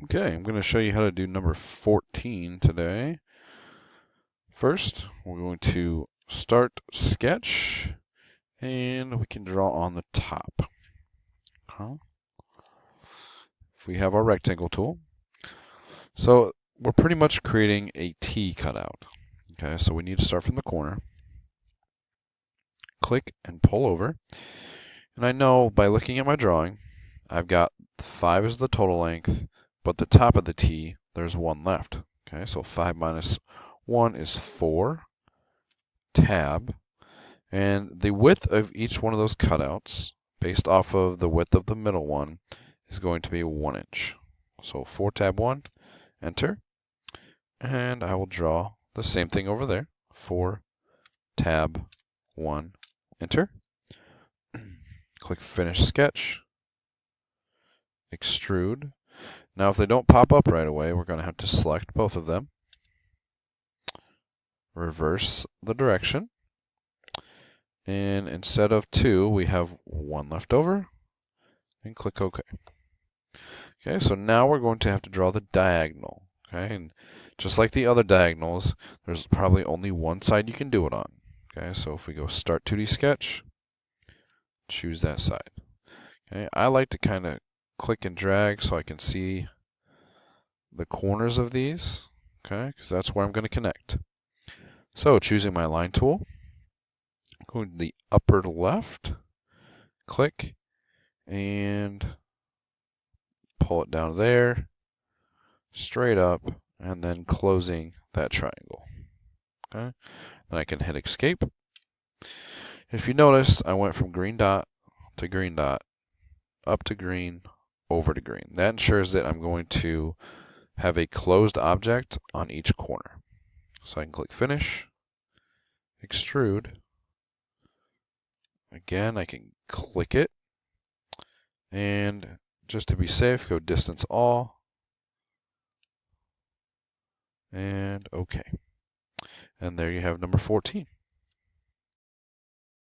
Okay, I'm going to show you how to do number 14 today. First, we're going to start sketch, and we can draw on the top. Okay. If we have our rectangle tool. So we're pretty much creating a T cutout. Okay, so we need to start from the corner. Click and pull over. And I know by looking at my drawing, I've got 5 as the total length, but the top of the T, there's 1 left. Okay, so 5 minus 1 is 4. Tab, and the width of each one of those cutouts, based off of the width of the middle one, is going to be 1 inch. So 4 tab 1, enter, and I will draw the same thing over there. 4 tab 1, enter. Click Finish Sketch, Extrude. Now if they don't pop up right away, we're going to have to select both of them, reverse the direction, and instead of 2, we have 1 left over, and click OK. Okay, so now we're going to have to draw the diagonal. Okay, and just like the other diagonals, there's probably only one side you can do it on. Okay, so if we go Start 2D Sketch, choose that side. Okay, I like to kind of click and drag so I can see the corners of these. Okay, because that's where I'm going to connect. So choosing my line tool, going to the upper left, click, and pull it down there, straight up, and then closing that triangle. Okay, then I can hit escape. If you notice, I went from green dot, up to green, over to green. That ensures that I'm going to have a closed object on each corner. So I can click Finish, Extrude. Again, I can click it, and just to be safe, go Distance All, and OK. And there you have number 14.